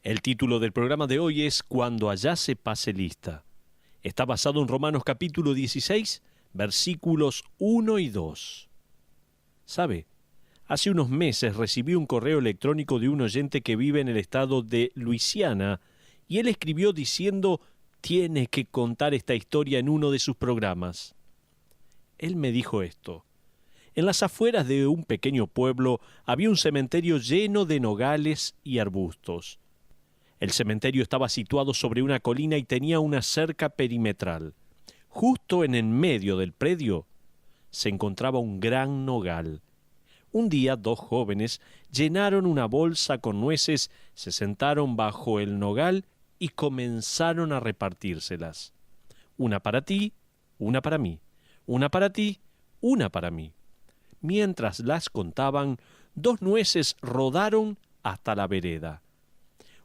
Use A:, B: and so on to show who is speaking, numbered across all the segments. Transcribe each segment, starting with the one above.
A: El título del programa de hoy es Cuando allá se pase lista. Está basado en Romanos capítulo 16, versículos 1 y 2. ¿Sabe? Hace unos meses recibí un correo electrónico de un oyente que vive en el estado de Luisiana y él escribió diciendo: tiene que contar esta historia en uno de sus programas. Él me dijo esto: en las afueras de un pequeño pueblo había un cementerio lleno de nogales y arbustos. El cementerio estaba situado sobre una colina y tenía una cerca perimetral. Justo en el medio del predio se encontraba un gran nogal. Un día, dos jóvenes llenaron una bolsa con nueces, se sentaron bajo el nogal y comenzaron a repartírselas. Una para ti, una para mí. Una para ti, una para mí. Mientras las contaban, dos nueces rodaron hasta la vereda.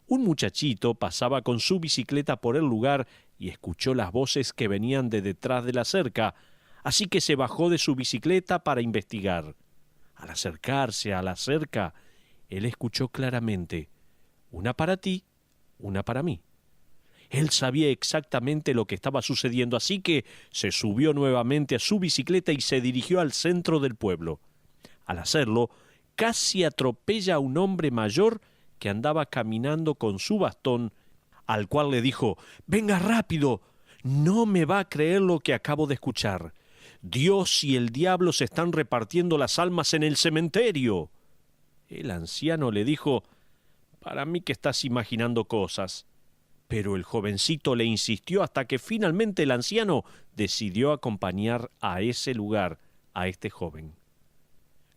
A: Un muchachito pasaba con su bicicleta por el lugar y escuchó las voces que venían de detrás de la cerca, así que se bajó de su bicicleta para investigar. Al acercarse a la cerca, él escuchó claramente: una para ti, una para mí. Él sabía exactamente lo que estaba sucediendo, así que se subió nuevamente a su bicicleta y se dirigió al centro del pueblo. Al hacerlo, casi atropella a un hombre mayor que andaba caminando con su bastón, al cual le dijo: «Venga rápido, no me va a creer lo que acabo de escuchar. Dios y el diablo se están repartiendo las almas en el cementerio». El anciano le dijo: «Para mí que estás imaginando cosas». Pero el jovencito le insistió hasta que finalmente el anciano decidió acompañar a ese lugar a este joven.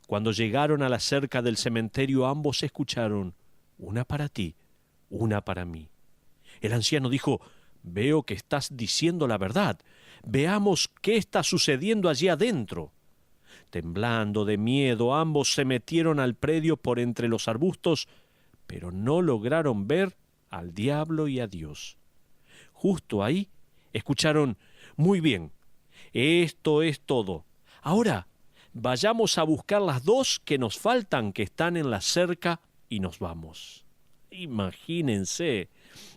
A: Cuando llegaron a la cerca del cementerio, ambos escucharon: una para ti, una para mí. El anciano dijo: «Veo que estás diciendo la verdad. Veamos qué está sucediendo allí adentro». Temblando de miedo, ambos se metieron al predio por entre los arbustos, pero no lograron ver al diablo y a Dios. Justo ahí escucharon: «Muy bien, esto es todo. Ahora vayamos a buscar las dos que nos faltan, que están en la cerca, y nos vamos». Imagínense.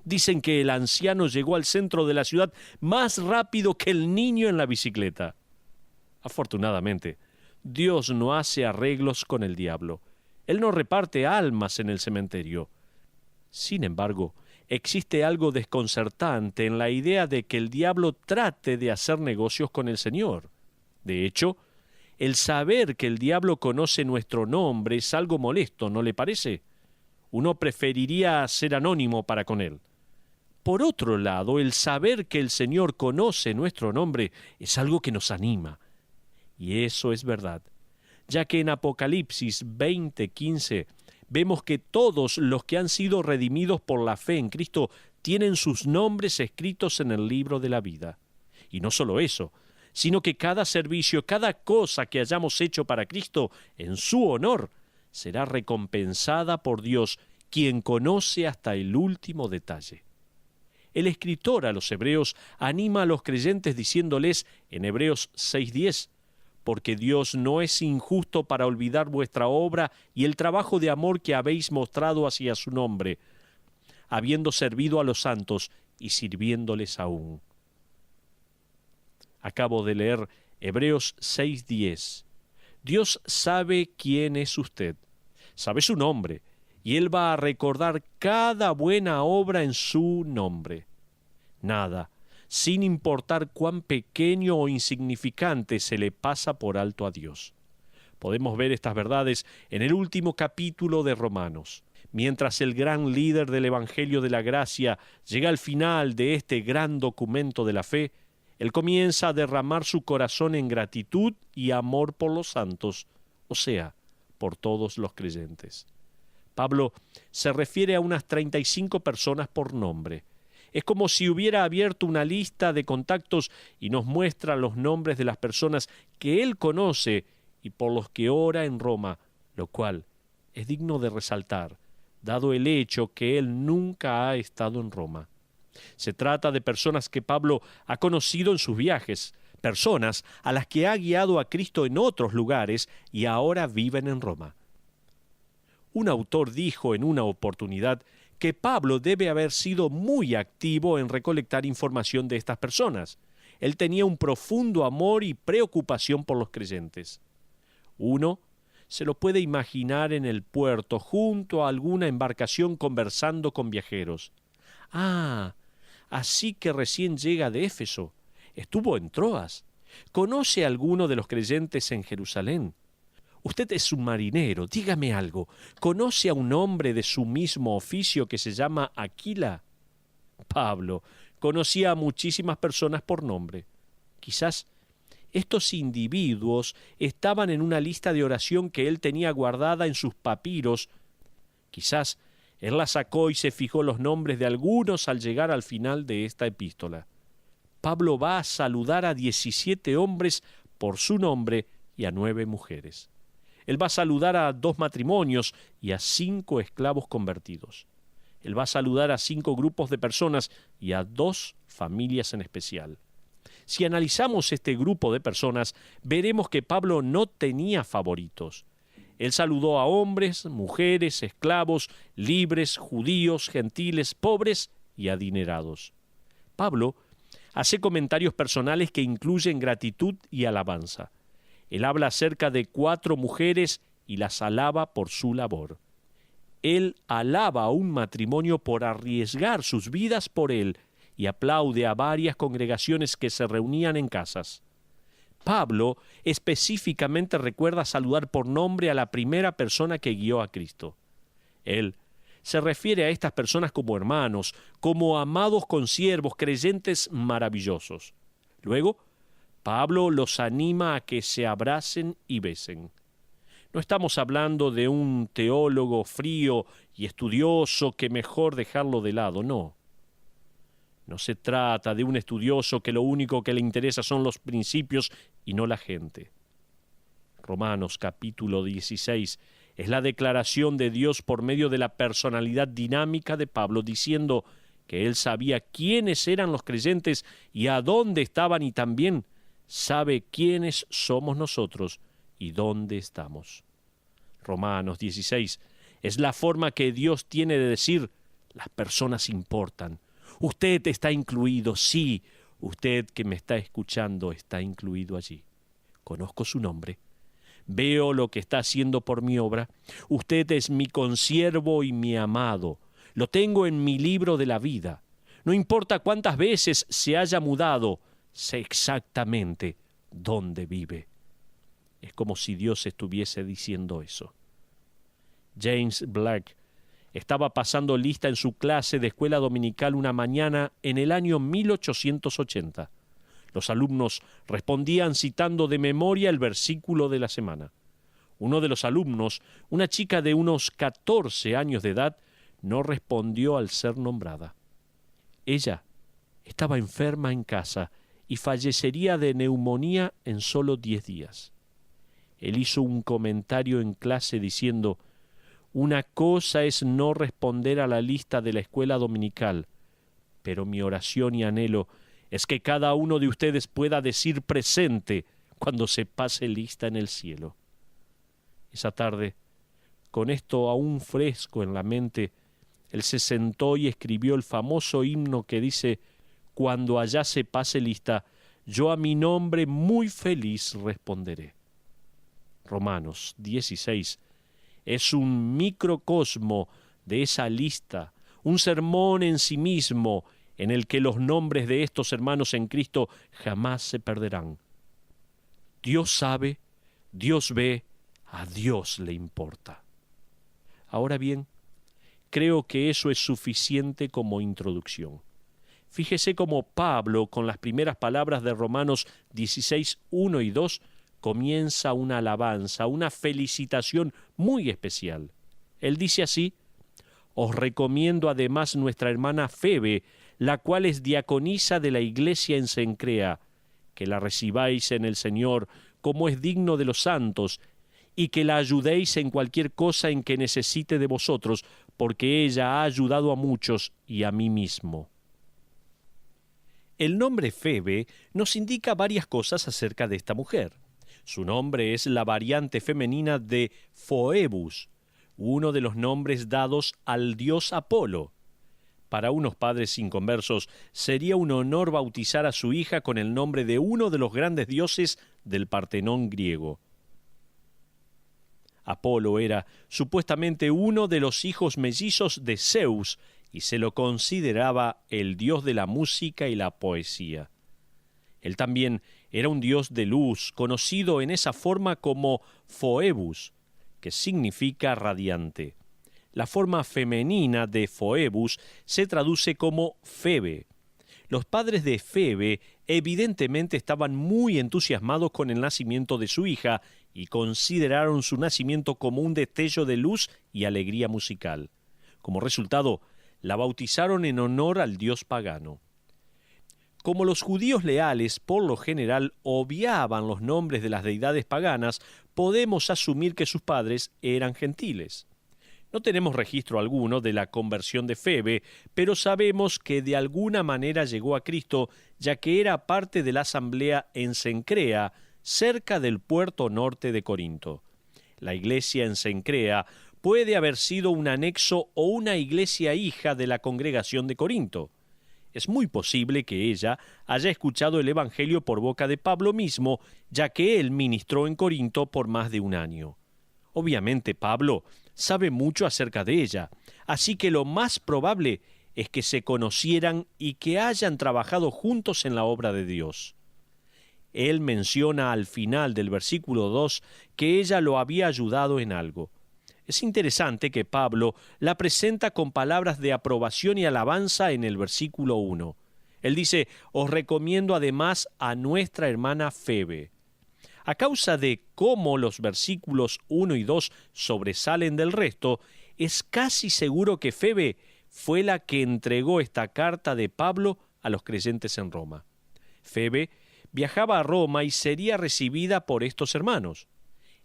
A: Dicen que el anciano llegó al centro de la ciudad más rápido que el niño en la bicicleta. Afortunadamente, Dios no hace arreglos con el diablo. Él no reparte almas en el cementerio. Sin embargo, existe algo desconcertante en la idea de que el diablo trate de hacer negocios con el Señor. De hecho, el saber que el diablo conoce nuestro nombre es algo molesto, ¿no le parece? Uno preferiría ser anónimo para con él. Por otro lado, el saber que el Señor conoce nuestro nombre es algo que nos anima. Y eso es verdad, ya que en Apocalipsis 20:15 vemos que todos los que han sido redimidos por la fe en Cristo tienen sus nombres escritos en el libro de la vida. Y no solo eso, sino que cada servicio, cada cosa que hayamos hecho para Cristo en su honor, será recompensada por Dios, quien conoce hasta el último detalle. El escritor a los hebreos anima a los creyentes diciéndoles en Hebreos 6:10: «Porque Dios no es injusto para olvidar vuestra obra y el trabajo de amor que habéis mostrado hacia su nombre, habiendo servido a los santos y sirviéndoles aún». Acabo de leer Hebreos 6:10. Dios sabe quién es usted, sabe su nombre, y Él va a recordar cada buena obra en su nombre. Nada, sin importar cuán pequeño o insignificante, se le pasa por alto a Dios. Podemos ver estas verdades en el último capítulo de Romanos. Mientras el gran líder del Evangelio de la Gracia llega al final de este gran documento de la fe, él comienza a derramar su corazón en gratitud y amor por los santos, o sea, por todos los creyentes. Pablo se refiere a unas 35 personas por nombre. Es como si hubiera abierto una lista de contactos y nos muestra los nombres de las personas que él conoce y por los que ora en Roma, lo cual es digno de resaltar, dado el hecho que él nunca ha estado en Roma. Se trata de personas que Pablo ha conocido en sus viajes, personas a las que ha guiado a Cristo en otros lugares y ahora viven en Roma. Un autor dijo en una oportunidad que Pablo debe haber sido muy activo en recolectar información de estas personas. Él tenía un profundo amor y preocupación por los creyentes. Uno se lo puede imaginar en el puerto, junto a alguna embarcación conversando con viajeros. Ah, así que recién llega de Éfeso. Estuvo en Troas. ¿Conoce a alguno de los creyentes en Jerusalén? Usted es un marinero, dígame algo. ¿Conoce a un hombre de su mismo oficio que se llama Aquila? Pablo conocía a muchísimas personas por nombre. Quizás estos individuos estaban en una lista de oración que él tenía guardada en sus papiros. Quizás él la sacó y se fijó los nombres de algunos al llegar al final de esta epístola. Pablo va a saludar a 17 hombres por su nombre y a 9 mujeres. Él va a saludar a 2 matrimonios y a 5 esclavos convertidos. Él va a saludar a 5 grupos de personas y a 2 familias en especial. Si analizamos este grupo de personas, veremos que Pablo no tenía favoritos. Él saludó a hombres, mujeres, esclavos, libres, judíos, gentiles, pobres y adinerados. Pablo hace comentarios personales que incluyen gratitud y alabanza. Él habla acerca de 4 mujeres y las alaba por su labor. Él alaba a un matrimonio por arriesgar sus vidas por él y aplaude a varias congregaciones que se reunían en casas. Pablo específicamente recuerda saludar por nombre a la primera persona que guió a Cristo. Él se refiere a estas personas como hermanos, como amados consiervos, creyentes maravillosos. Luego, Pablo los anima a que se abracen y besen. No estamos hablando de un teólogo frío y estudioso que mejor dejarlo de lado, no. No se trata de un estudioso que lo único que le interesa son los principios y no la gente. Romanos capítulo 16 es la declaración de Dios por medio de la personalidad dinámica de Pablo, diciendo que él sabía quiénes eran los creyentes y a dónde estaban, y también sabe quiénes somos nosotros y dónde estamos. Romanos 16 es la forma que Dios tiene de decir: las personas importan. Usted está incluido, sí, usted que me está escuchando está incluido allí. Conozco su nombre. Veo lo que está haciendo por mi obra. Usted es mi consiervo y mi amado. Lo tengo en mi libro de la vida. No importa cuántas veces se haya mudado, sé exactamente dónde vive. Es como si Dios estuviese diciendo eso. James Black estaba pasando lista en su clase de escuela dominical una mañana en el año 1880. Los alumnos respondían citando de memoria el versículo de la semana. Uno de los alumnos, una chica de unos 14 años de edad, no respondió al ser nombrada. Ella estaba enferma en casa y fallecería de neumonía en solo 10 días. Él hizo un comentario en clase diciendo: una cosa es no responder a la lista de la escuela dominical, pero mi oración y anhelo es que cada uno de ustedes pueda decir presente cuando se pase lista en el cielo. Esa tarde, con esto aún fresco en la mente, él se sentó y escribió el famoso himno que dice: cuando allá se pase lista, yo a mi nombre muy feliz responderé. Romanos 16 es un microcosmo de esa lista, un sermón en sí mismo en el que los nombres de estos hermanos en Cristo jamás se perderán. Dios sabe, Dios ve, a Dios le importa. Ahora bien, creo que eso es suficiente como introducción. Fíjese cómo Pablo, con las primeras palabras de Romanos 16, 1 y 2, comienza una alabanza, una felicitación muy especial. Él dice así: os recomiendo además nuestra hermana Febe, la cual es diaconisa de la iglesia en Cencrea, que la recibáis en el Señor como es digno de los santos, y que la ayudéis en cualquier cosa en que necesite de vosotros, porque ella ha ayudado a muchos y a mí mismo. El nombre Febe nos indica varias cosas acerca de esta mujer. Su nombre es la variante femenina de Phoebus. uno de los nombres dados al dios Apolo. Para unos padres inconversos sería un honor bautizar a su hija con el nombre de uno de los grandes dioses del Partenón griego. Apolo era supuestamente uno de los hijos mellizos de Zeus y se lo consideraba el dios de la música y la poesía. Él también era un dios de luz, conocido en esa forma como Phoebus, que significa radiante. La forma femenina de Phoebus se traduce como Febe. Los padres de Febe evidentemente estaban muy entusiasmados con el nacimiento de su hija y consideraron su nacimiento como un destello de luz y alegría musical. Como resultado, la bautizaron en honor al dios pagano. Como los judíos leales por lo general obviaban los nombres de las deidades paganas, podemos asumir que sus padres eran gentiles. No tenemos registro alguno de la conversión de Febe, pero sabemos que de alguna manera llegó a Cristo, ya que era parte de la asamblea en Cencrea, cerca del puerto norte de Corinto. La iglesia en Cencrea puede haber sido un anexo o una iglesia hija de la congregación de Corinto. Es muy posible que ella haya escuchado el Evangelio por boca de Pablo mismo, ya que él ministró en Corinto por más de un año. Obviamente Pablo sabe mucho acerca de ella, así que lo más probable es que se conocieran y que hayan trabajado juntos en la obra de Dios. Él menciona al final del versículo 2 que ella lo había ayudado en algo. Es interesante que Pablo la presenta con palabras de aprobación y alabanza en el versículo 1. Él dice, os recomiendo además a nuestra hermana Febe. A causa de cómo los versículos 1 y 2 sobresalen del resto, es casi seguro que Febe fue la que entregó esta carta de Pablo a los creyentes en Roma. Febe viajaba a Roma y sería recibida por estos hermanos.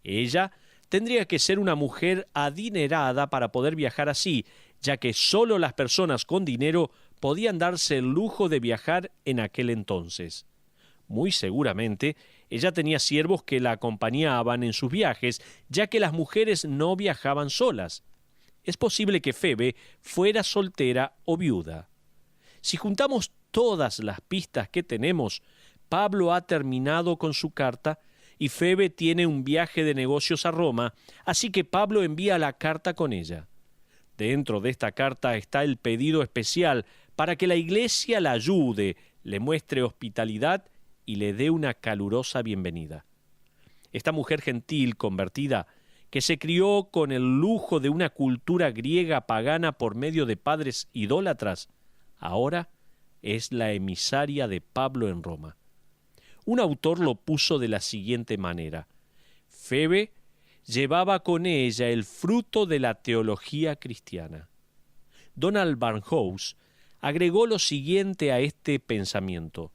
A: Ella tendría que ser una mujer adinerada para poder viajar así, ya que solo las personas con dinero podían darse el lujo de viajar en aquel entonces. Muy seguramente, ella tenía siervos que la acompañaban en sus viajes, ya que las mujeres no viajaban solas. Es posible que Febe fuera soltera o viuda. Si juntamos todas las pistas que tenemos, Pablo ha terminado con su carta y Febe tiene un viaje de negocios a Roma, así que Pablo envía la carta con ella. Dentro de esta carta está el pedido especial para que la iglesia la ayude, le muestre hospitalidad y le dé una calurosa bienvenida. Esta mujer gentil convertida, que se crió con el lujo de una cultura griega pagana por medio de padres idólatras, ahora es la emisaria de Pablo en Roma. Un autor lo puso de la siguiente manera: Febe llevaba con ella el fruto de la teología cristiana. Donald Barnhouse agregó lo siguiente a este pensamiento: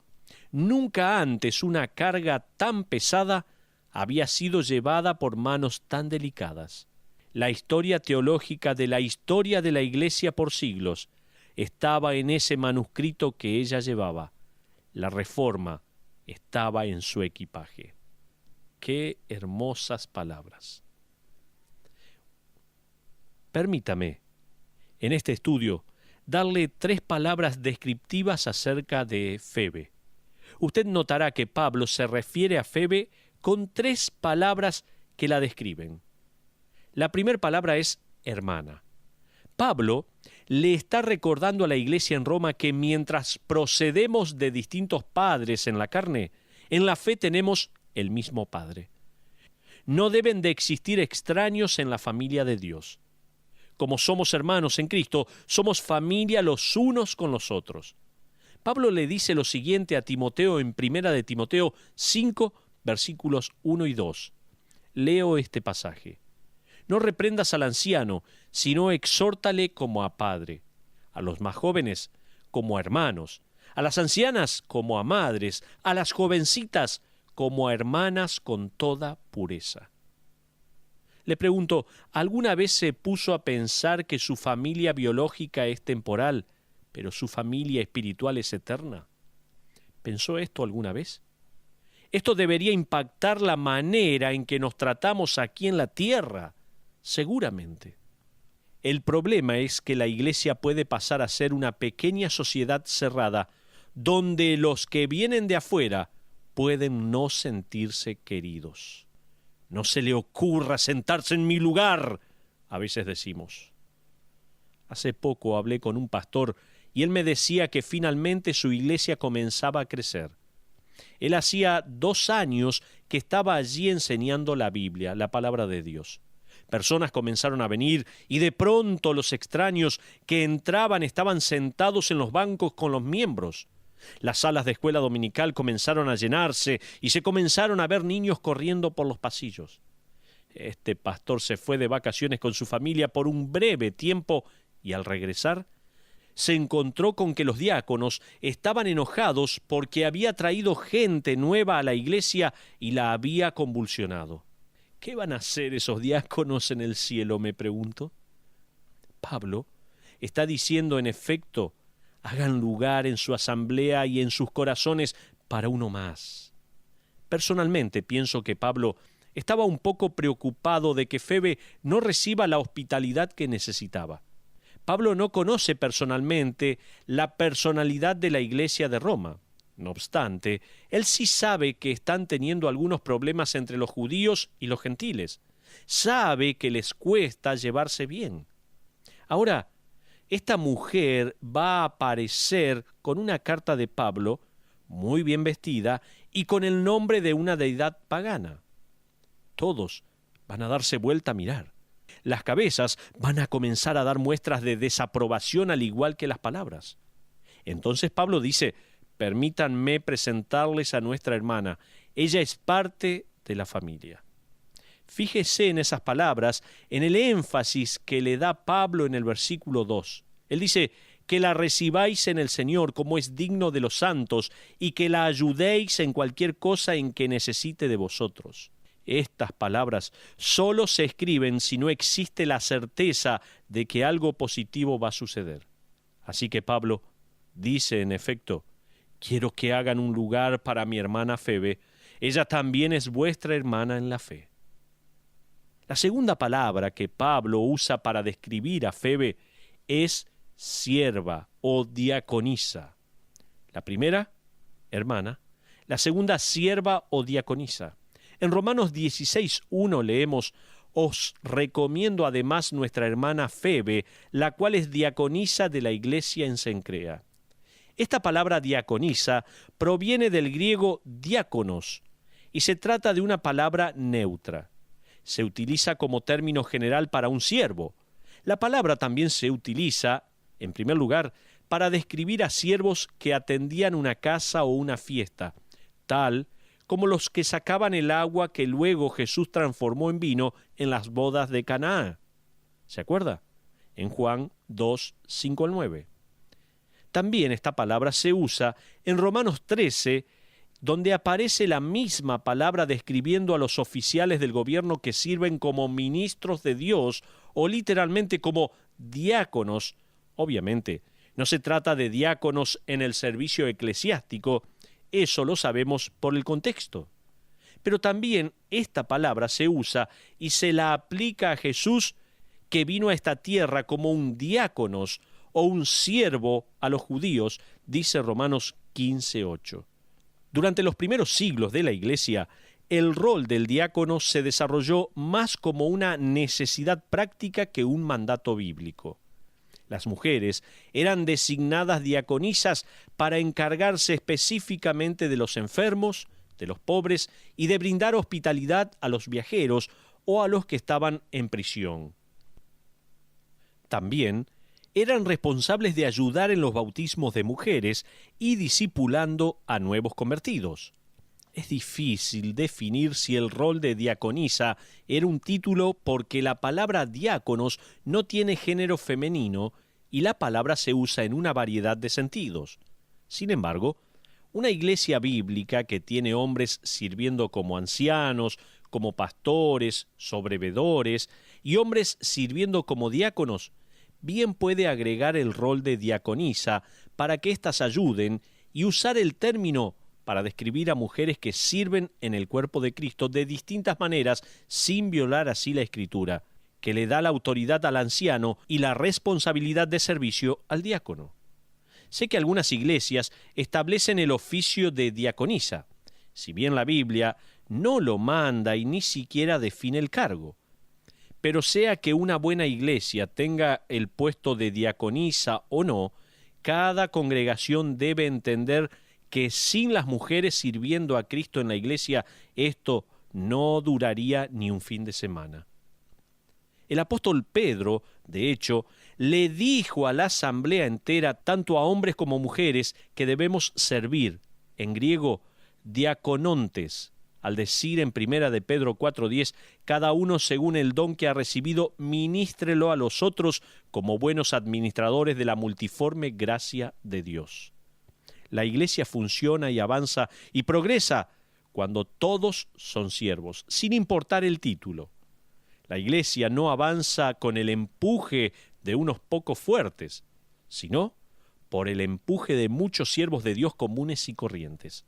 A: nunca antes una carga tan pesada había sido llevada por manos tan delicadas. La historia teológica de la historia de la Iglesia por siglos estaba en ese manuscrito que ella llevaba. La Reforma estaba en su equipaje. ¡Qué hermosas palabras! Permítame, en este estudio, darle 3 palabras descriptivas acerca de Febe. Usted notará que Pablo se refiere a Febe con 3 palabras que la describen. La primera palabra es hermana. Pablo le está recordando a la iglesia en Roma que mientras procedemos de distintos padres en la carne, en la fe tenemos el mismo Padre. No deben de existir extraños en la familia de Dios. Como somos hermanos en Cristo, somos familia los unos con los otros. Pablo le dice lo siguiente a Timoteo en 1 de Timoteo 5, versículos 1 y 2. Leo este pasaje. No reprendas al anciano, sino exhórtale como a padre, a los más jóvenes como a hermanos, a las ancianas como a madres, a las jovencitas como a hermanas con toda pureza. Le pregunto, ¿alguna vez se puso a pensar que su familia biológica es temporal, pero su familia espiritual es eterna? ¿Pensó esto alguna vez? Esto debería impactar la manera en que nos tratamos aquí en la tierra, seguramente. El problema es que la iglesia puede pasar a ser una pequeña sociedad cerrada, donde los que vienen de afuera pueden no sentirse queridos. No se le ocurra sentarse en mi lugar, a veces decimos. Hace poco hablé con un pastor y él me decía que finalmente su iglesia comenzaba a crecer. Él hacía 2 años que estaba allí enseñando la Biblia, la palabra de Dios. Personas comenzaron a venir y de pronto los extraños que entraban estaban sentados en los bancos con los miembros. Las salas de escuela dominical comenzaron a llenarse y se comenzaron a ver niños corriendo por los pasillos. Este pastor se fue de vacaciones con su familia por un breve tiempo y al regresar se encontró con que los diáconos estaban enojados porque había traído gente nueva a la iglesia y la había convulsionado. ¿Qué van a hacer esos diáconos en el cielo?, me pregunto. Pablo está diciendo, en efecto, hagan lugar en su asamblea y en sus corazones para uno más. Personalmente pienso que Pablo estaba un poco preocupado de que Febe no reciba la hospitalidad que necesitaba. Pablo no conoce personalmente la personalidad de la iglesia de Roma. No obstante, él sí sabe que están teniendo algunos problemas entre los judíos y los gentiles. Sabe que les cuesta llevarse bien. Ahora, esta mujer va a aparecer con una carta de Pablo, muy bien vestida, y con el nombre de una deidad pagana. Todos van a darse vuelta a mirar. Las cabezas van a comenzar a dar muestras de desaprobación al igual que las palabras. Entonces Pablo dice: permítanme presentarles a nuestra hermana. Ella es parte de la familia. Fíjese en esas palabras, en el énfasis que le da Pablo en el versículo 2. Él dice: que la recibáis en el Señor como es digno de los santos y que la ayudéis en cualquier cosa en que necesite de vosotros. Estas palabras solo se escriben si no existe la certeza de que algo positivo va a suceder. Así que Pablo dice, en efecto: quiero que hagan un lugar para mi hermana Febe. Ella también es vuestra hermana en la fe. La segunda palabra que Pablo usa para describir a Febe es sierva o diaconisa. La primera, hermana. La segunda, sierva o diaconisa. En Romanos 16:1 leemos: os recomiendo además nuestra hermana Febe, la cual es diaconisa de la iglesia en Cencrea. Esta palabra diaconisa proviene del griego diáconos y se trata de una palabra neutra. Se utiliza como término general para un siervo. La palabra también se utiliza, en primer lugar, para describir a siervos que atendían una casa o una fiesta, tal como los que sacaban el agua que luego Jesús transformó en vino en las bodas de Canaán. ¿Se acuerda? En Juan 2, 5 al 9. También esta palabra se usa en Romanos 13, donde aparece la misma palabra describiendo a los oficiales del gobierno que sirven como ministros de Dios o literalmente como diáconos. Obviamente, no se trata de diáconos en el servicio eclesiástico, eso lo sabemos por el contexto. Pero también esta palabra se usa y se la aplica a Jesús, que vino a esta tierra como un diáconos o un siervo a los judíos, dice Romanos 15:8. Durante los primeros siglos de la Iglesia, el rol del diácono se desarrolló más como una necesidad práctica que un mandato bíblico. Las mujeres eran designadas diaconisas para encargarse específicamente de los enfermos, de los pobres y de brindar hospitalidad a los viajeros o a los que estaban en prisión. También eran responsables de ayudar en los bautismos de mujeres y discipulando a nuevos convertidos. Es difícil definir si el rol de diaconisa era un título porque la palabra diáconos no tiene género femenino y la palabra se usa en una variedad de sentidos. Sin embargo, una iglesia bíblica que tiene hombres sirviendo como ancianos, como pastores, sobrevedores y hombres sirviendo como diáconos, bien puede agregar el rol de diaconisa para que éstas ayuden y usar el término para describir a mujeres que sirven en el cuerpo de Cristo de distintas maneras sin violar así la Escritura, que le da la autoridad al anciano y la responsabilidad de servicio al diácono. Sé que algunas iglesias establecen el oficio de diaconisa, si bien la Biblia no lo manda y ni siquiera define el cargo. Pero sea que una buena iglesia tenga el puesto de diaconisa o no, cada congregación debe entender que sin las mujeres sirviendo a Cristo en la iglesia, esto no duraría ni un fin de semana. El apóstol Pedro, de hecho, le dijo a la asamblea entera, tanto a hombres como mujeres, que debemos servir, en griego, diaconontes, al decir en 1 de Pedro 4:10, cada uno según el don que ha recibido, ministrelo a los otros como buenos administradores de la multiforme gracia de Dios. La iglesia funciona y avanza y progresa cuando todos son siervos, sin importar el título. La iglesia no avanza con el empuje de unos pocos fuertes, sino por el empuje de muchos siervos de Dios comunes y corrientes.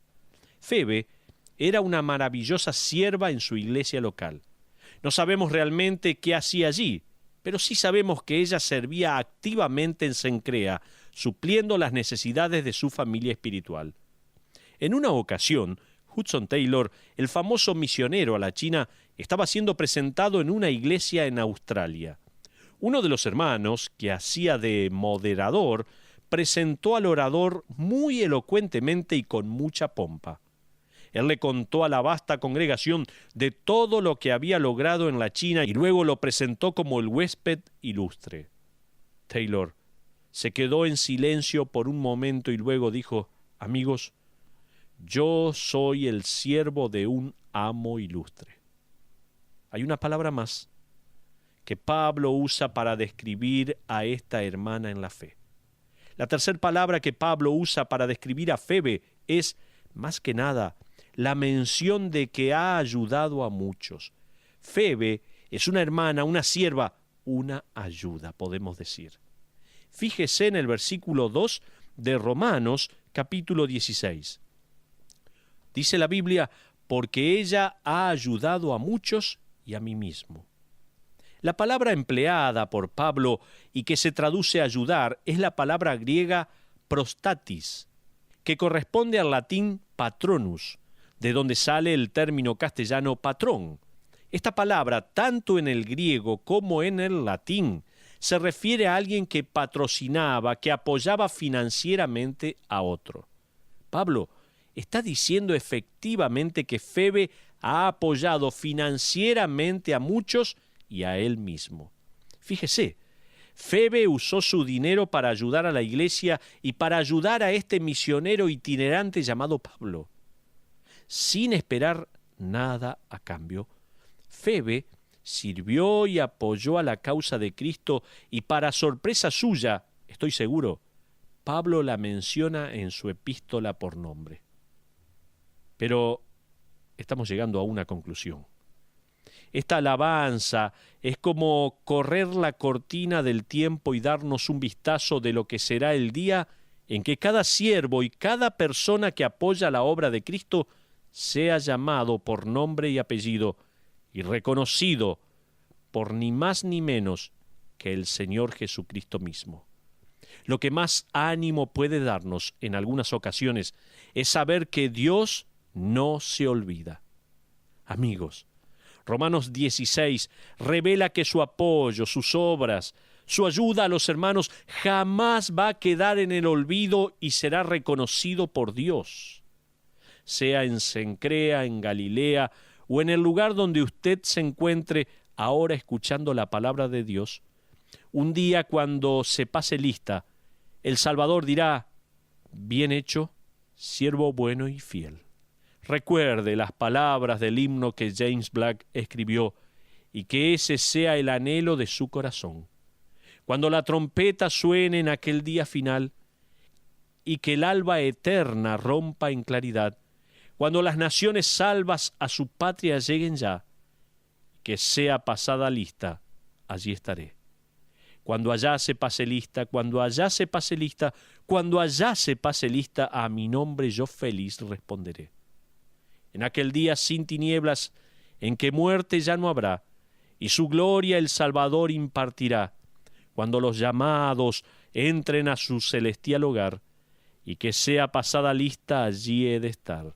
A: Febe era una maravillosa sierva en su iglesia local. No sabemos realmente qué hacía allí, pero sí sabemos que ella servía activamente en Cencrea, supliendo las necesidades de su familia espiritual. En una ocasión, Hudson Taylor, el famoso misionero a la China, estaba siendo presentado en una iglesia en Australia. Uno de los hermanos, que hacía de moderador, presentó al orador muy elocuentemente y con mucha pompa. Él le contó a la vasta congregación de todo lo que había logrado en la China y luego lo presentó como el huésped ilustre. Taylor se quedó en silencio por un momento y luego dijo: «Amigos, yo soy el siervo de un amo ilustre». Hay una palabra más que Pablo usa para describir a esta hermana en la fe. La tercera palabra que Pablo usa para describir a Febe es, más que nada, la mención de que ha ayudado a muchos. Febe es una hermana, una sierva, una ayuda, podemos decir. Fíjese en el versículo 2 de Romanos, capítulo 16. Dice la Biblia: «Porque ella ha ayudado a muchos y a mí mismo». La palabra empleada por Pablo y que se traduce ayudar es la palabra griega prostatis, que corresponde al latín patronus, de donde sale el término castellano patrón. Esta palabra, tanto en el griego como en el latín, se refiere a alguien que patrocinaba, que apoyaba financieramente a otro. Pablo está diciendo efectivamente que Febe ha apoyado financieramente a muchos y a él mismo. Fíjese, Febe usó su dinero para ayudar a la iglesia y para ayudar a este misionero itinerante llamado Pablo. Sin esperar nada a cambio, Febe sirvió y apoyó a la causa de Cristo y para sorpresa suya, estoy seguro, Pablo la menciona en su epístola por nombre. Pero estamos llegando a una conclusión. Esta alabanza es como correr la cortina del tiempo y darnos un vistazo de lo que será el día en que cada siervo y cada persona que apoya la obra de Cristo sea llamado por nombre y apellido y reconocido por ni más ni menos que el Señor Jesucristo mismo. Lo que más ánimo puede darnos en algunas ocasiones es saber que Dios no se olvida. Amigos, Romanos 16 revela que su apoyo, sus obras, su ayuda a los hermanos jamás va a quedar en el olvido y será reconocido por Dios. Sea en Cencrea, en Galilea o en el lugar donde usted se encuentre ahora escuchando la palabra de Dios, un día cuando se pase lista, el Salvador dirá: «Bien hecho, siervo bueno y fiel». Recuerde las palabras del himno que James Black escribió y que ese sea el anhelo de su corazón. Cuando la trompeta suene en aquel día final y que el alba eterna rompa en claridad, cuando las naciones salvas a su patria lleguen ya, que sea pasada lista, allí estaré. Cuando allá se pase lista, cuando allá se pase lista, cuando allá se pase lista, a mi nombre yo feliz responderé. En aquel día sin tinieblas, en que muerte ya no habrá, y su gloria el Salvador impartirá, cuando los llamados entren a su celestial hogar, y que sea pasada lista allí he de estar.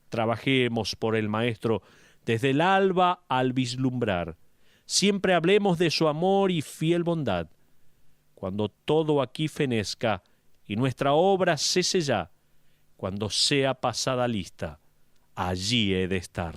A: Trabajemos por el Maestro desde el alba al vislumbrar. Siempre hablemos de su amor y fiel bondad. Cuando todo aquí fenezca y nuestra obra cese ya, cuando sea pasada lista, allí he de estar.